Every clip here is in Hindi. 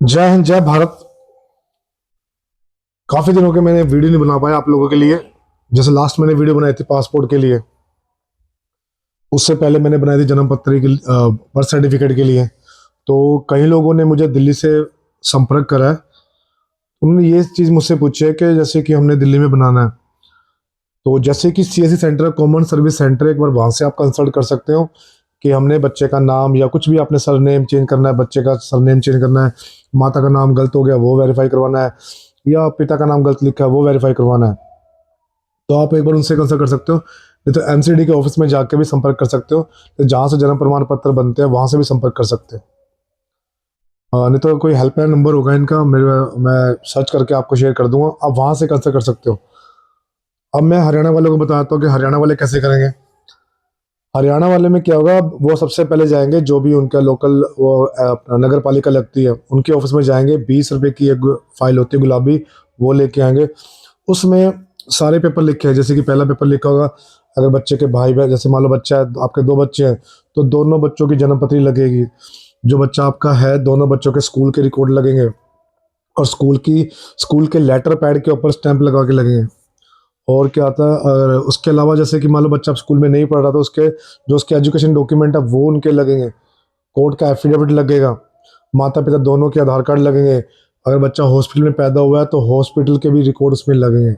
जय हिंद जय भारत। काफी दिन हो गए मैंने वीडियो नहीं बना पाया आप लोगों के लिए। जैसे लास्ट मैंने वीडियो बनाई थी पासपोर्ट के लिए, उससे पहले मैंने बनाई थी जन्म पत्री के बर्थ सर्टिफिकेट के लिए। तो कई लोगों ने मुझे दिल्ली से संपर्क करा है। उन्होंने ये चीज़ मुझसे पूछी है कि जैसे कि हमने दिल्ली में बनाना है, तो जैसे कि CSC centre, common service centre, एक बार वहाँ से आप कंसल्ट कर सकते हो कि हमने बच्चे का नाम या कुछ भी आपने सरनेम चेंज करना है, बच्चे का सरनेम चेंज करना है, माता का नाम गलत हो गया वो वेरीफाई करवाना है, या पिता का नाम गलत लिखा है वो वेरीफाई करवाना है। तो आप एक बार उनसे कंसल्ट कर सकते हो, नहीं तो एमसीडी के ऑफिस में जाके भी संपर्क कर सकते हो। तो जहाँ से जन्म प्रमाण पत्र बनते हैं वहाँ से भी संपर्क कर सकते हो। नहीं तो कोई हेल्पलाइन नंबर होगा इनका, मेरे मैं सर्च करके आपको शेयर कर दूंगा, आप वहाँ से कंसल्ट कर सकते हो। अब मैं हरियाणा वालों को बताता हूँ कि हरियाणा वाले कैसे करेंगे। हरियाणा वाले में क्या होगा, वो सबसे पहले जाएंगे जो भी उनका लोकल वो अपना नगर पालिका लगती है उनके ऑफिस में जाएंगे। 20 रुपए की एक फाइल होती है गुलाबी, वो लेके आएंगे। उसमें सारे पेपर लिखे हैं, जैसे कि पहला पेपर लिखा होगा अगर बच्चे के भाई बहन, जैसे मान लो बच्चा है, आपके दो बच्चे हैं, तो दोनों बच्चों की जन्म पत्री लगेगी। जो बच्चा आपका है, दोनों बच्चों के स्कूल के रिकॉर्ड लगेंगे, और स्कूल के लेटर पैड के ऊपर स्टैंप लगा के लगेंगे। और क्या आता है, उसके अलावा जैसे कि मान लो बच्चा स्कूल में नहीं पढ़ रहा, तो उसके जो उसके एजुकेशन डॉक्यूमेंट है वो उनके लगेंगे। कोर्ट का एफिडेविट लगेगा, माता पिता दोनों के आधार कार्ड लगेंगे। अगर बच्चा हॉस्पिटल में पैदा हुआ है तो हॉस्पिटल के भी रिकॉर्ड उसमें लगेंगे।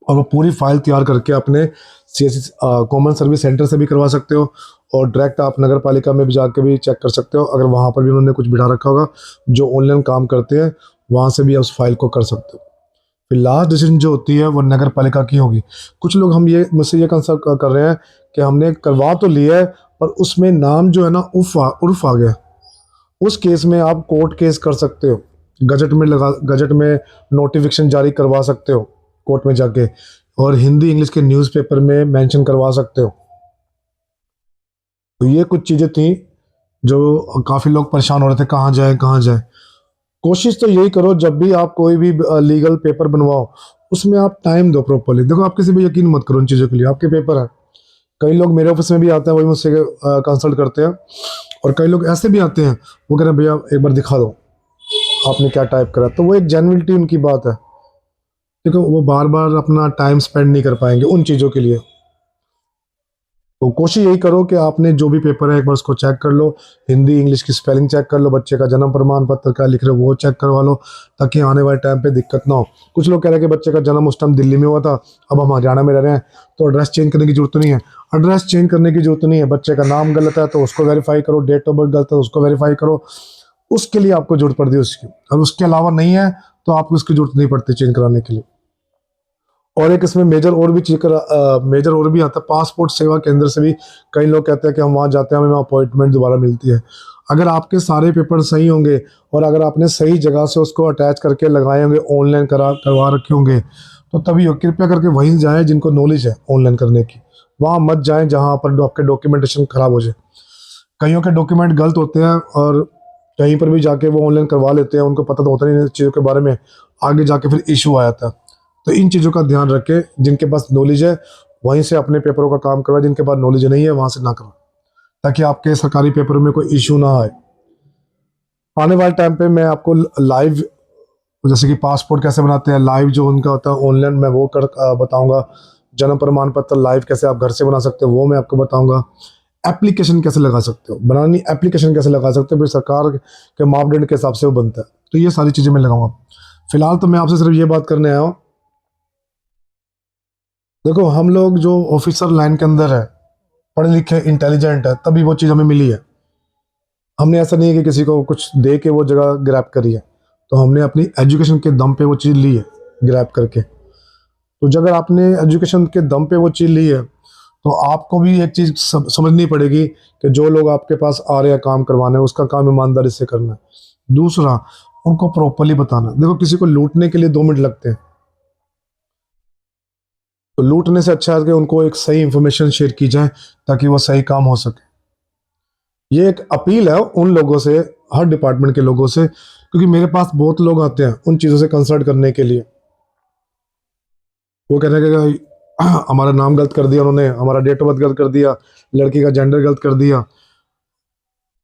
और वो पूरी फाइल तैयार करके अपने सीएससी कॉमन सर्विस सेंटर से भी करवा सकते हो, और डायरेक्ट आप नगर पालिका में भी जाके भी चेक कर सकते हो, अगर वहाँ पर भी उन्होंने कुछ बिठा रखा होगा जो ऑनलाइन काम करते हैं, वहाँ से भी आप उस फाइल को कर सकते हो। फिर लास्ट डिसीजन जो होती है वो नगर पालिका की होगी। कुछ लोग हम ये मुझसे ये कंसल्ट कर रहे हैं कि हमने करवा तो लिया है, पर उसमें नाम जो है ना उर्फ आ गया। उस केस में आप कोर्ट केस कर सकते हो, गजट में नोटिफिकेशन जारी करवा सकते हो कोर्ट में जाके, और हिंदी इंग्लिश के न्यूज़पेपर में मेंशन करवा सकते हो। तो ये कुछ चीज़ें थी जो काफ़ी लोग परेशान हो रहे थे कहाँ जाए कहाँ जाए। कोशिश तो यही करो, जब भी आप कोई भी लीगल पेपर बनवाओ उसमें आप टाइम दो प्रॉपरली। देखो, आप किसी भी यकीन मत करो उन चीज़ों के लिए, आपके पेपर है। कई लोग मेरे ऑफिस में भी आते हैं, वही मुझसे कंसल्ट करते हैं। और कई लोग ऐसे भी आते हैं, वो कह रहे हैं भैया एक बार दिखा दो आपने क्या टाइप करा। तो वो एक जेन्युइनिटी उनकी बात है। देखो, वो बार बार अपना टाइम स्पेंड नहीं कर पाएंगे उन चीज़ों के लिए। तो कोशिश यही करो कि आपने जो भी पेपर है एक बार उसको चेक कर लो, हिंदी इंग्लिश की स्पेलिंग चेक कर लो, बच्चे का जन्म प्रमाण पत्र क्या लिख रहे हो वो चेक करवा लो, ताकि आने वाले टाइम पे दिक्कत ना हो। कुछ लोग कह रहे हैं कि बच्चे का जन्म उस टाइम दिल्ली में हुआ था, अब हम हरियाणा में रह रहे हैं, तो एड्रेस चेंज करने की जरूरत नहीं है। एड्रेस चेंज करने की जरूरत नहीं है, बच्चे का नाम गलत है तो उसको वेरीफाई करो, डेट ऑफ बर्थ गलत है तो उसको वेरीफाई करो। उसके लिए आपको जरूरत पड़ती है उसकी। अब उसके अलावा नहीं है तो आपको उसकी जरूरत नहीं पड़ती चेंज कराने के लिए। और एक इसमें मेजर और भी आता है, पासपोर्ट सेवा केंद्र से भी कई लोग कहते हैं कि हम वहाँ जाते हैं, हमें अपॉइंटमेंट दोबारा मिलती है। अगर आपके सारे पेपर सही होंगे और अगर आपने सही जगह से उसको अटैच करके लगाए होंगे, ऑनलाइन करवा रखे होंगे, तो तभी हो। कृपया करके वहीं जाएं जिनको नॉलेज है ऑनलाइन करने की। वहाँ मत जाएं जहाँ पर आपके डॉक्यूमेंटेशन खराब हो जाए। कईयों के डॉक्यूमेंट गलत होते हैं, और कहीं पर भी जाके वो ऑनलाइन करवा लेते हैं, उनको पता तो होता नहीं इन चीज़ों के बारे में, आगे जाके फिर इशू आ जाता है। तो इन चीज़ों का ध्यान रखें, जिनके पास नॉलेज है वहीं से अपने पेपरों का काम करवाएं, जिनके पास नॉलेज नहीं है वहाँ से ना करवाएं, ताकि आपके सरकारी पेपरों में कोई इशू ना आए। आने वाले टाइम पे मैं आपको लाइव, जैसे कि पासपोर्ट कैसे बनाते हैं लाइव जो उनका होता है ऑनलाइन, मैं वो बताऊंगा। जन्म प्रमाण पत्र लाइव कैसे आप घर से बना सकते हो वो मैं आपको बताऊंगा। एप्लीकेशन कैसे लगा सकते हो, बनानी एप्लीकेशन कैसे लगा सकते हो, फिर सरकार के मापदंड के हिसाब से वो बनता है। तो ये सारी चीज़ें मैं लगाऊंगा। फिलहाल तो मैं आपसे सिर्फ ये बात करने आया हूँ। देखो, हम लोग जो ऑफिसर लाइन के अंदर है, पढ़े लिखे इंटेलिजेंट है, तभी वो चीज़ हमें मिली है। हमने ऐसा नहीं है कि किसी को कुछ दे के वो जगह ग्रैब करी है। तो हमने अपनी एजुकेशन के दम पे वो चीज़ ली है, ग्रैब करके। तो जब अगर आपने एजुकेशन के दम पे वो चीज़ ली है, तो आपको भी एक चीज़ समझनी पड़ेगी कि जो लोग आपके पास आ रहे हैं काम करवाने, उसका काम ईमानदारी से करना है। दूसरा, उनको प्रॉपरली बताना। देखो, किसी को लूटने के लिए 2 मिनट लगते हैं, तो लूटने से अच्छा है कि उनको एक सही इंफॉर्मेशन शेयर की जाए ताकि वो सही काम हो सके। ये एक अपील है उन लोगों से, हर डिपार्टमेंट के लोगों से, क्योंकि मेरे पास बहुत लोग आते हैं उन चीज़ों से कंसल्ट करने के लिए। वो कह रहे हैं कि हमारा नाम गलत कर दिया उन्होंने, हमारा डेट ऑफ बर्थ गलत कर दिया, लड़की का जेंडर गलत कर दिया।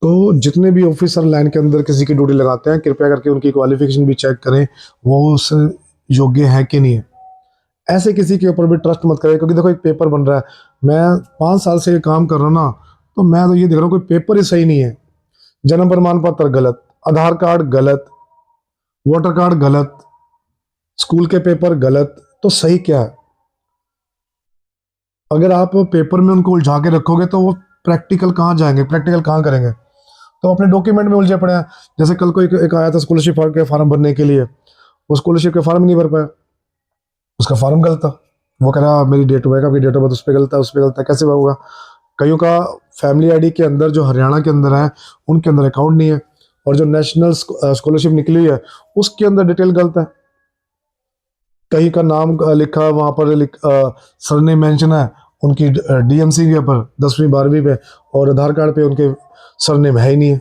तो जितने भी ऑफिसर लाइन के अंदर किसी की ड्यूटी लगाते हैं, कृपया करके उनकी क्वालिफिकेशन भी चेक करें, वो उस योग्य है कि नहीं है। ऐसे किसी के ऊपर भी ट्रस्ट मत करें, क्योंकि देखो एक पेपर बन रहा है, मैं 5 साल से ये काम कर रहा हूँ ना, तो मैं तो ये देख रहा हूँ कोई पेपर ही सही नहीं है। जन्म प्रमाण पत्र गलत, आधार कार्ड गलत, वोटर कार्ड गलत, स्कूल के पेपर गलत, तो सही क्या है? अगर आप पेपर में उनको उलझा के रखोगे तो वो प्रैक्टिकल कहाँ जाएंगे, प्रैक्टिकल कहाँ करेंगे? तो अपने डॉक्यूमेंट में उलझे पड़े हैं। जैसे कल को एक आया था स्कॉलरशिप के फार्म भरने के लिए, वो स्कॉलरशिप के फार्म नहीं भर पाया, उसका फार्म गलत था। वो कह रहा मेरी डेट ऑफ बर्थ, आपकी डेट ऑफ बर्थ उस पर गलत है, उस पर गलत है, कैसे होगा? कईयों का फैमिली आईडी के अंदर जो हरियाणा के अंदर है, उनके अंदर अकाउंट नहीं है, और जो नेशनल स्कॉलरशिप निकली है उसके अंदर डिटेल गलत है। कहीं का नाम लिखा, वहां पर सरनेम मेंशन है उनकी डीएमसी के ऊपर 10वीं 12वीं पे, और आधार कार्ड पे उनके सरनेम है ही नहीं है।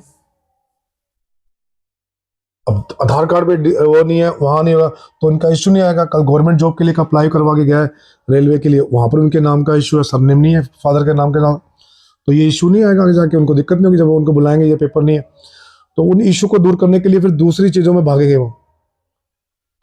अब आधार कार्ड पे वो नहीं है, वहां नहीं होगा, तो उनका इश्यू नहीं आएगा। कल गवर्नमेंट जॉब के लिए अप्लाई करवा के गया है रेलवे के लिए, वहां पर उनके नाम का इश्यू है, सरनेम नहीं है फादर के नाम के नाम, तो ये इशू नहीं आएगा आगे जाके, उनको दिक्कत नहीं होगी जब वो उनको बुलाएंगे ये पेपर नहीं है। तो उन इशू को दूर करने के लिए फिर दूसरी चीजों में भागेंगे वो,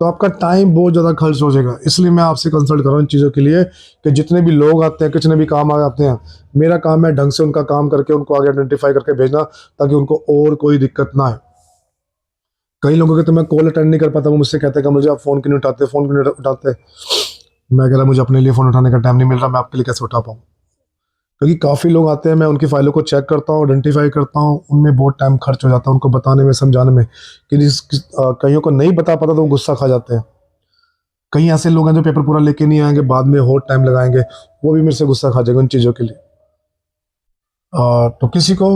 तो आपका टाइम बहुत ज़्यादा खर्च हो जाएगा। इसलिए मैं आपसे कंसल्ट कर रहा हूँ इन चीज़ों के लिए, कि जितने भी लोग आते हैं, कितने भी काम आ जाते हैं, मेरा काम है ढंग से उनका काम करके उनको आगे आइडेंटिफाई करके भेजना, ताकि उनको और कोई दिक्कत ना आए। कई लोगों के तो मैं कॉल अटेंड नहीं कर पाता, वो मुझसे कहते हैं कि मुझे आप फ़ोन क्यों नहीं उठाते, फ़ोन क्यों नहीं उठाते? मैं कह रहा मुझे अपने लिए फ़ोन उठाने का टाइम नहीं मिल रहा, मैं आपके लिए कैसे उठा पाऊँ? क्योंकि काफ़ी लोग आते हैं, मैं उनकी फाइलों को चेक करता हूँ, आइडेंटिफाई करता हूँ, उनमें बहुत टाइम खर्च हो जाता है उनको बताने में, समझाने में, कि कईयों को नहीं बता पाता तो वो गुस्सा खा जाते हैं। कई ऐसे लोग हैं जो पेपर पूरा लेके नहीं आएंगे, बाद में और टाइम लगाएंगे, वो भी मेरे से गुस्सा खा जाएगा उन चीज़ों के लिए। तो किसी को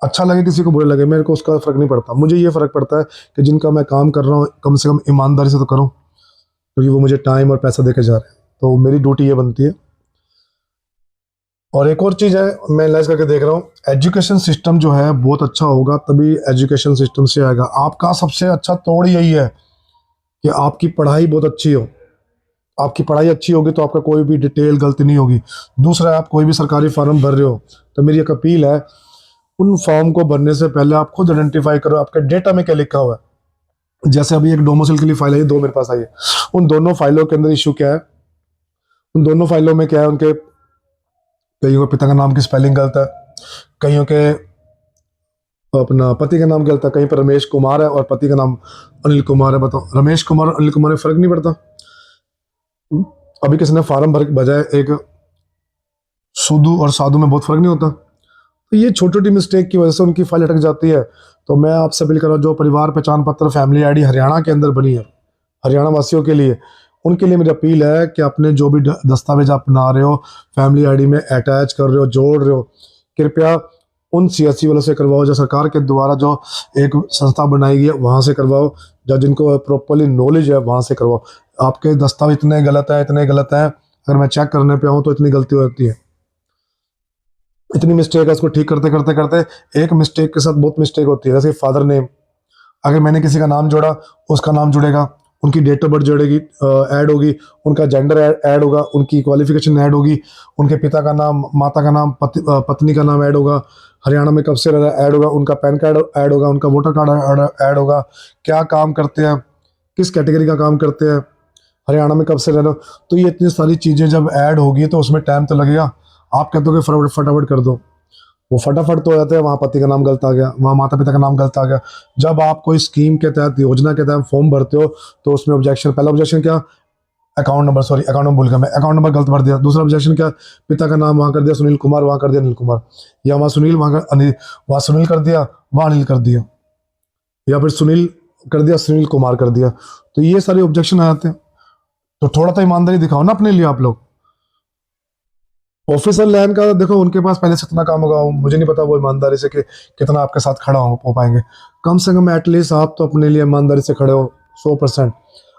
अच्छा लगे, किसी को बुरा लगे, मेरे को उसका फ़र्क नहीं पड़ता। मुझे ये फ़र्क पड़ता है कि जिनका मैं काम कर रहा हूँ कम से कम ईमानदारी से तो करूँ, क्योंकि वो मुझे टाइम और पैसा दे के जा रहे हैं, तो मेरी ड्यूटी ये बनती है। और एक और चीज़ है, मैं एनालाइज करके देख रहा हूँ, एजुकेशन सिस्टम जो है बहुत अच्छा होगा तभी एजुकेशन सिस्टम से आएगा। आपका सबसे अच्छा तोड़ यही है कि आपकी पढ़ाई बहुत अच्छी हो। आपकी पढ़ाई अच्छी होगी तो आपका कोई भी डिटेल गलती नहीं होगी। दूसरा, आप कोई भी सरकारी फॉर्म भर रहे हो तो मेरी एक अपील है, उन फॉर्म को भरने से पहले आप खुद आइडेंटिफाई करो आपके डेटा में क्या लिखा हुआ है। जैसे अभी एक डोमिसाइल के लिए फाइल है, दो मेरे पास आई है, उन दोनों फाइलों के अंदर इशू क्या है, उन दोनों फाइलों में क्या है, उनके कईयों के पिता का नाम की स्पेलिंग गलत है, कईयों के अपना पति का नाम गलत है, कहीं पर रमेश कुमार है और पति का नाम अनिल कुमार है। बताओ, रमेश कुमार और अनिल कुमार में फर्क नहीं पड़ता? अभी किसी ने फार्म भर बजाय एक सुधु और साधु में बहुत फर्क नहीं होता? तो ये छोटी छोटी मिस्टेक की वजह से उनकी फाइल अटक जाती है। तो मैं आपसे अपील कर रहा हूँ, जो परिवार पहचान पत्र फैमिली आईडी हरियाणा के अंदर बनी है, हरियाणा वासियों के लिए, उनके लिए मेरी अपील है कि अपने जो भी दस्तावेज आप बना रहे हो, फैमिली आईडी में अटैच कर रहे हो, जोड़ रहे हो, कृपया उन सीएससी वालों से करवाओ, जो सरकार के द्वारा जो एक संस्था बनाई गई है वहाँ से करवाओ, जो जिनको प्रॉपरली नॉलेज है वहाँ से करवाओ। आपके दस्तावेज इतने गलत है, इतने गलत है, अगर मैं चेक करने पे आऊँ तो इतनी गलती हो जाती है, इतनी मिस्टेक है, उसको ठीक करते करते करते एक मिस्टेक के साथ बहुत मिस्टेक होती है। जैसे फादर नेम, अगर मैंने किसी का नाम जोड़ा, उसका नाम जुड़ेगा, उनकी डेट ऑफ बर्थ जोड़ेगी, ऐड होगी, उनका जेंडर ऐड होगा, उनकी क्वालिफिकेशन ऐड होगी, उनके पिता का नाम, माता का नाम, पत्नी का नाम ऐड होगा, हरियाणा में कब से रह रहा है ऐड होगा, उनका पैन कार्ड ऐड होगा, उनका वोटर कार्ड ऐड होगा, क्या काम करते हैं, किस कैटेगरी का काम करते हैं, हरियाणा में कब से रह रहे हो। तो ये इतनी सारी चीज़ें जब ऐड होगी तो उसमें टाइम तो लगेगा। आप कहते हो कि फटाफट फटाफट कर दो, वो फटाफट तो हो जाते हैं, वहाँ पति का नाम गलत आ गया, वहाँ माता पिता का नाम गलत आ गया। जब आप कोई स्कीम के तहत, योजना के तहत फॉर्म भरते हो तो उसमें ऑब्जेक्शन, पहला ऑब्जेक्शन क्या, account number, sorry account number भूल गया मैं, अकाउंट नंबर गलत भर दिया। दूसरा ऑब्जेक्शन क्या, पिता का नाम वहाँ कर दिया सुनील कुमार, वहाँ कर दिया अनिल कुमार, या वहाँ सुनील वहाँ कर अनिल, वहाँ सुनील कर दिया, वहाँ अनिल कर दिया, या फिर सुनील कर दिया सुनील कुमार कर दिया। तो ये सारे ऑब्जेक्शन आ जाते हैं। तो थोड़ा तो ईमानदारी दिखाओ ना अपने लिए आप लोग। ऑफिसर लाइन का देखो, उनके पास पहले से इतना काम होगा, मुझे नहीं पता वो ईमानदारी से कि कितना आपके साथ खड़ा हो पाएंगे। कम से कम एटलीस्ट आप तो अपने लिए ईमानदारी से खड़े हो 100%।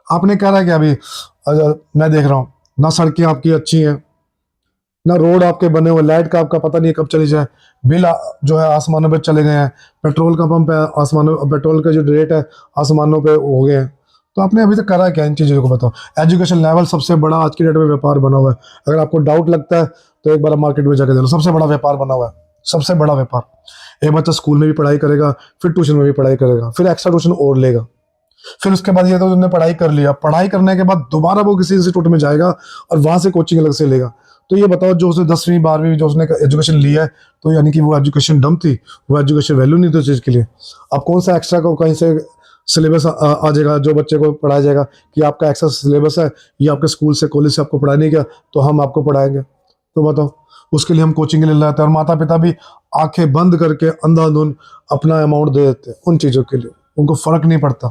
आपने कह रहा है कि अभी मैं देख रहा हूँ ना, सड़कें आपकी अच्छी हैं, ना रोड आपके बने हुए, लाइट का आपका पता नहीं कब चली जाए, बिल जो है आसमानों पे चले गए हैं, पेट्रोल का पंप है आसमानों, पेट्रोल का जो रेट है आसमानों पे हो गए हैं। तो आपने अभी तक करा है क्या इन चीज़ों को? बताओ। एजुकेशन लेवल सबसे बड़ा आज की डेट में व्यापार बना हुआ है। अगर आपको डाउट लगता है तो एक बार मार्केट में जाकर देखो, सबसे बड़ा व्यापार बना हुआ है। सबसे बड़ा व्यापार। एक बच्चा स्कूल में भी पढ़ाई करेगा, फिर ट्यूशन में भी पढ़ाई करेगा, फिर एक्स्ट्रा ट्यूशन और लेगा, फिर उसके बाद ये तो उसने पढ़ाई कर लिया, पढ़ाई करने के बाद दोबारा वो किसी इंस्टीट्यूट में जाएगा और वहां से कोचिंग अलग से लेगा। तो ये बताओ, जो उसने 10वीं 12वीं जो उसने एजुकेशन लिया है, तो यानी कि वो एजुकेशन डम थी, वो एजुकेशन वैल्यू नहीं थी उस चीज़ के लिए। अब कौन सा एक्स्ट्रा को कहीं से सिलेबस आ जाएगा जो बच्चे को पढ़ाया जाएगा कि आपका एक्स्ट्रा सिलेबस है, ये आपके स्कूल से कॉलेज से आपको पढ़ाया नहीं गया, तो हम आपको पढ़ाएंगे। तो बताओ, उसके लिए हम कोचिंग ले लाते हैं, और माता पिता भी आंखें बंद करके अंधाधुंध अपना अमाउंट दे देते हैं उन चीज़ों के लिए, उनको फर्क नहीं पड़ता।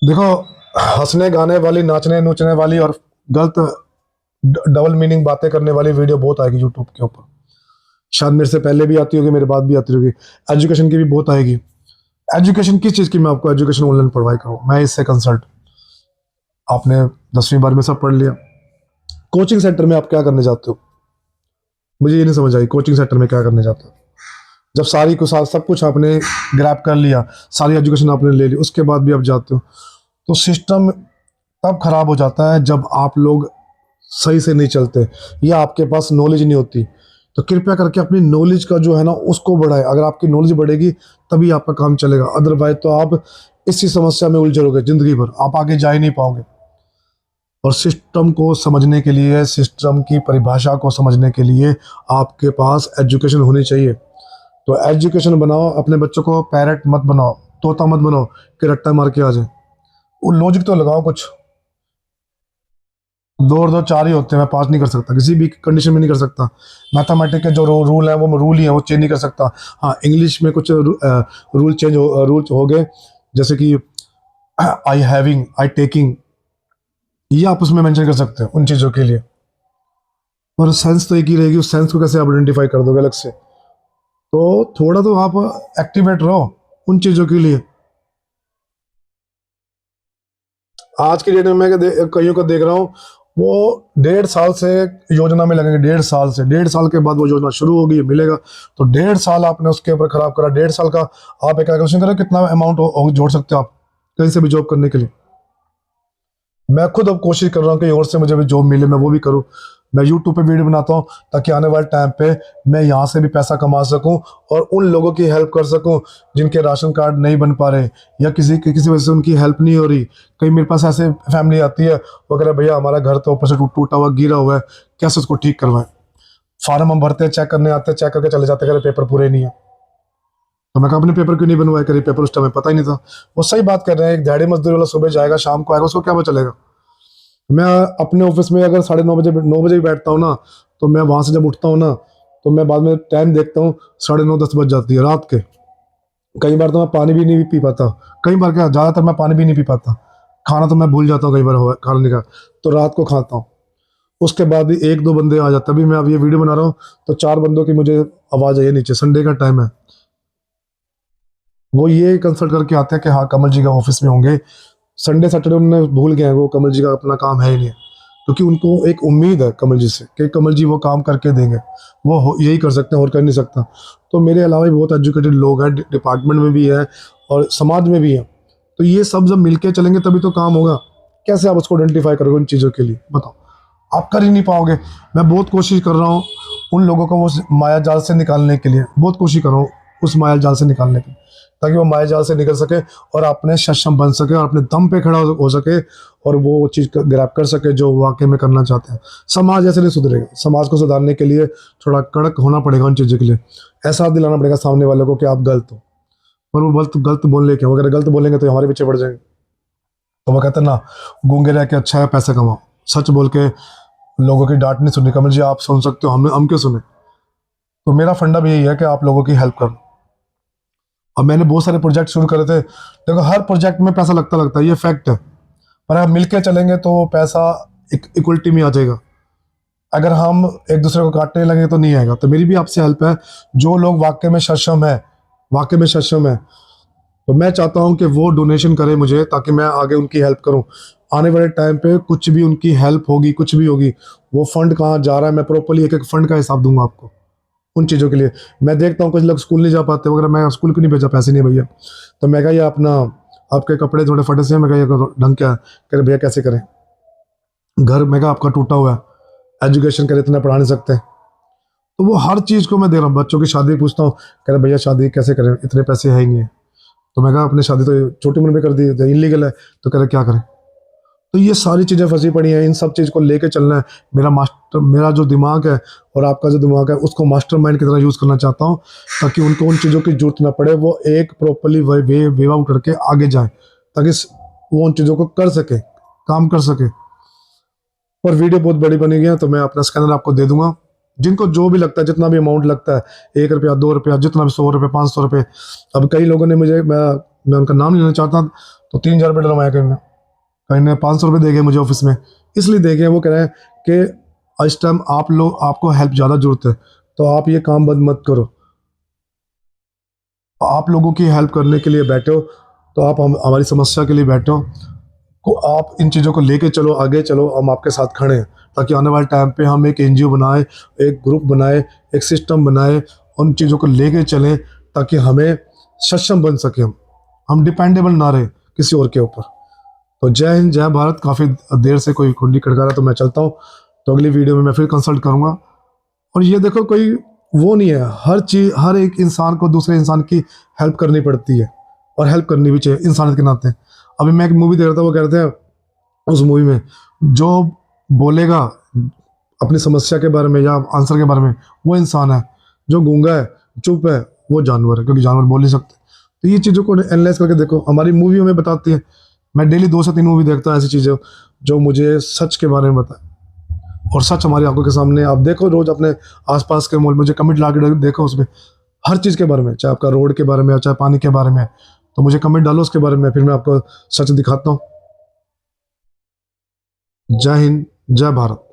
देखो, हंसने गाने वाली, नाचने नूचने वाली और गलत डबल मीनिंग बातें करने वाली वीडियो बहुत आएगी यूट्यूब के ऊपर। शायद मेरे से पहले भी आती होगी, मेरे बाद भी आती होगी। एजुकेशन की भी बहुत आएगी। एजुकेशन किस चीज़ की मैं आपको एजुकेशन ऑनलाइन प्रोवाइड करूँ? मैं इससे कंसल्ट, आपने 10वीं 12वीं सब पढ़ लिया, कोचिंग सेंटर में आप क्या करने जाते हो? मुझे ये नहीं समझ आई, कोचिंग सेंटर में क्या करने जाते हो? जब सारी को सब कुछ आपने ग्रैब कर लिया, सारी एजुकेशन आपने ले ली, उसके बाद भी आप जाते हो, तो सिस्टम तब खराब हो जाता है जब आप लोग सही से नहीं चलते या आपके पास नॉलेज नहीं होती। तो कृपया करके अपनी नॉलेज का जो है ना उसको बढ़ाएं। अगर आपकी नॉलेज बढ़ेगी तभी आपका काम चलेगा, अदरवाइज तो आप इसी समस्या में उलझे रहोगे जिंदगी भर, आप आगे जा ही नहीं पाओगे। और सिस्टम को समझने के लिए, सिस्टम की परिभाषा को समझने के लिए आपके पास एजुकेशन होनी चाहिए। तो एजुकेशन बनाओ, अपने बच्चों को पैरट मत बनाओ, तोता मत बनाओ कि रट्टा मार के आ जाए। वो लॉजिक तो लगाओ कुछ। दो और दो चार ही होते हैं, मैं पाँच नहीं कर सकता, किसी भी कंडीशन में नहीं कर सकता। मैथमेटिक के जो रूल है वो रूल ही है, वो चेंज नहीं कर सकता। हाँ, इंग्लिश में कुछ रूल हो गए, जैसे कि आई हैविंग, आई टेकिंग, ये आप उसमें मेंशन कर सकते हैं उन चीज़ों के लिए। और सेंस तो एक ही रहेगी, उस सेंस को कैसे आप आइडेंटिफाई कर दोगे अलग से? तो थोड़ा तो आप एक्टिवेट रहो उन चीज़ों के लिए। आज की डेट में मैं कईयों को देख रहा हूँ, वो 1.5 साल से योजना में लगेंगे, 1.5 साल से, 1.5 साल के बाद वो योजना शुरू होगी, मिलेगा। तो 1.5 साल आपने उसके ऊपर खराब करा। 1.5 साल का आप एक कैलकुलेशन करें कितना अमाउंट जोड़ सकते हो आप कहीं से भी जॉब करने के लिए। मैं खुद अब कोशिश कर रहा हूँ कि और से मुझे भी जॉब मिले, मैं वो भी करूँ। मैं यूट्यूब पे वीडियो बनाता हूँ ताकि आने वाले टाइम पे मैं यहाँ से भी पैसा कमा सकूँ और उन लोगों की हेल्प कर सकूँ जिनके राशन कार्ड नहीं बन पा रहे, या किसी वजह से उनकी हेल्प नहीं हो रही। कहीं मेरे पास ऐसे फैमिली आती है, वो कह रहे भैया हमारा घर तो ऊपर से टूटा हुआ गिरा हुआ है, कैसे उसको ठीक करवाएं। फार्म हम भरते हैं, चेक करने आते हैं, चेक करके चले जाते हैं, कह रहे पेपर पूरे नहीं है। तो मैं कहा अपने पेपर क्यों नहीं बनवाए? कह रही पेपर उस टाइम में पता ही नहीं था। वो सही बात कर रहे हैं, एक दिहाड़ी मजदूर वाला सुबह जाएगा शाम को आएगा, उसको क्या पता चलेगा? मैं अपने ऑफिस में अगर 9:30 भी बैठता हूँ ना, तो मैं वहां से जब उठता हूँ ना, तो मैं बाद में टाइम देखता हूँ, 9:30 10 बज जाती है रात के। कई बार तो मैं पानी भी नहीं पी पाता, कई बार क्या, ज़्यादातर मैं पानी भी नहीं पी पाता। खाना तो मैं भूल जाता हूँ, कई बार खाना नहीं खा, तो रात को खाता हूँ। उसके बाद भी एक दो बंदे आ जाते हैं। अभी मैं अब ये वीडियो बना रहा हूँ तो 4 बंदों की मुझे आवाज़ आई है नीचे, संडे का टाइम है, वो ये कंसल्ट करके आते हैं कि हाँ कमल जी का ऑफिस में होंगे। संडे सैटरडे उन्होंने भूल गए हैं, वो कमल जी का अपना काम है ही नहीं, क्योंकि उनको एक उम्मीद है कमल जी से कि कमल जी वो काम करके देंगे, वो यही कर सकते हैं और कर नहीं सकता। तो मेरे अलावा भी बहुत एजुकेटेड लोग हैं, डिपार्टमेंट में भी है और समाज में भी है। तो ये सब जब मिलके चलेंगे तभी तो काम होगा। कैसे आप उसको आइडेंटिफाई करोगे उन चीज़ों के लिए? बताओ, आप कर ही नहीं पाओगे। मैं बहुत कोशिश कर रहा हूँ उन लोगों को वो माया जाल से निकालने के लिए, बहुत कोशिश कर रहा हूँ उस माया जाल से निकालने की, ताकि वो माया जाल से निकल सके और अपने सक्षम बन सके और अपने दम पे खड़ा हो सके और वो चीज़ ग्रैब कर सके जो वाकई में करना चाहते हैं। समाज ऐसे नहीं सुधरेगा। समाज को सुधारने के लिए थोड़ा कड़क होना पड़ेगा उन चीज़ों के लिए। एहसास दिलाना पड़ेगा सामने वाले को कि आप गलत हो, पर वो गलत गलत बोलने के, अगर गलत बोलेंगे तो हमारे पीछे पड़ जाएंगे। तो वो कहते हैं ना, गूंगे रह के अच्छा है पैसे कमाओ। सच बोल के लोगों की डांट नहीं सुननी। कमल जी आप सुन सकते हो, हम क्यों सुने? तो मेरा फंडा भी यही है कि आप लोगों की हेल्प करो। अब मैंने बहुत सारे प्रोजेक्ट शुरू करे थे, देखो हर प्रोजेक्ट में पैसा लगता है, ये फैक्ट है। पर अगर मिलके चलेंगे तो पैसा इक्वलिटी में आ जाएगा। अगर हम एक दूसरे को काटने लगे तो नहीं आएगा। तो मेरी भी आपसे हेल्प है, जो लोग वाकई में सक्षम है, तो मैं चाहता हूं कि वो डोनेशन करें मुझे, ताकि मैं आगे उनकी हेल्प करूं। आने वाले टाइम पे कुछ भी उनकी हेल्प होगी, कुछ भी होगी, वो फंड कहाँ जा रहा है, मैं प्रॉपरली एक एक फंड का हिसाब दूंगा आपको उन चीज़ों के लिए। मैं देखता हूँ कुछ लोग स्कूल नहीं जा पाते, अगर मैं स्कूल क्यों नहीं भेजा, पैसे नहीं भैया, तो मैं कहा ये अपना आपके कपड़े थोड़े फटे से हैं, मैं कहा ये ढंग क्या है, कह रहे भैया कैसे करें, घर मैं कहा आपका टूटा हुआ है, एजुकेशन करे इतना पढ़ा नहीं सकते। तो वो हर चीज़ को मैं दे रहा हूँ। बच्चों की शादी पूछता हूँ, कह रहे भैया शादी कैसे करें, इतने पैसे है ही नहीं है। तो मैं कहा अपनी शादी तो छोटी उम्र में कर दी, इनलीगल है। तो कह रहे क्या करें। तो ये सारी चीज़ें फंसी पड़ी हैं, इन सब चीज़ को लेके चलना है। मेरा जो दिमाग है और आपका जो दिमाग है उसको मास्टरमाइंड की तरह यूज़ करना चाहता हूँ, ताकि उनको उन चीज़ों की जरूरत ना पड़े, वो एक प्रॉपरली वे आउट करके आगे जाएं, ताकि वो उन चीज़ों को कर सके, काम कर सके। और वीडियो बहुत बड़ी बनी है, तो मैं अपना स्कैनर आपको दे दूंगा। जिनको जो भी लगता है, जितना भी अमाउंट लगता है, 1 रुपया 2 रुपया, जितना भी 100 रुपये 500 रुपये। अब कई लोगों ने मुझे, मैं उनका नाम लेना चाहता, तो 3,000 रुपये डलवाया कहीं ने 500 रुपये दे गए मुझे ऑफिस में, इसलिए दे गए। वो कह रहे हैं कि इस टाइम आपको हेल्प ज़्यादा जरूरत है, तो आप ये काम बंद मत करो। आप लोगों की हेल्प करने के लिए बैठे हो, तो आप हमारी समस्या के लिए बैठे हो, को आप इन चीज़ों को लेके चलो, आगे चलो, हम आपके साथ खड़े हैं, ताकि आने वाले टाइम पे हम एक एनजीओ बनाए, एक ग्रुप बनाए, एक सिस्टम बनाए, उन चीज़ों को लेके चलें, ताकि हमें सक्षम बन सके, हम डिपेंडेबल ना रहे किसी और के ऊपर। तो जय हिंद, जय भारत। काफ़ी देर से कोई कुंडी खड़का रहा, तो मैं चलता हूँ। तो अगली वीडियो में मैं फिर कंसल्ट करूँगा। और ये देखो, कोई वो नहीं है, हर चीज़, हर एक इंसान को दूसरे इंसान की हेल्प करनी पड़ती है, और हेल्प करनी भी चाहिए इंसानियत के नाते। अभी मैं एक मूवी देख रहा था, वो कहते हैं उस मूवी में जो बोलेगा अपनी समस्या के बारे में या आंसर के बारे में, वो इंसान है। जो गूंगा है, चुप है, वो जानवर है, क्योंकि जानवर बोल नहीं सकते। तो ये चीज़ों को एनालाइज करके देखो, हमारी मूवी हमें बताती है। मैं डेली 2 से 3 मूवी देखता हूँ, ऐसी चीज़ें जो मुझे सच के बारे में बताए, और सच हमारी आंखों के सामने। आप देखो रोज अपने आसपास के मोल में, मुझे कमेंट ला के देखो, उसमें हर चीज़ के बारे में, चाहे आपका रोड के बारे में, चाहे पानी के बारे में, तो मुझे कमेंट डालो उसके बारे में, फिर मैं आपको सच दिखाता हूँ। जय हिंद, जय भारत।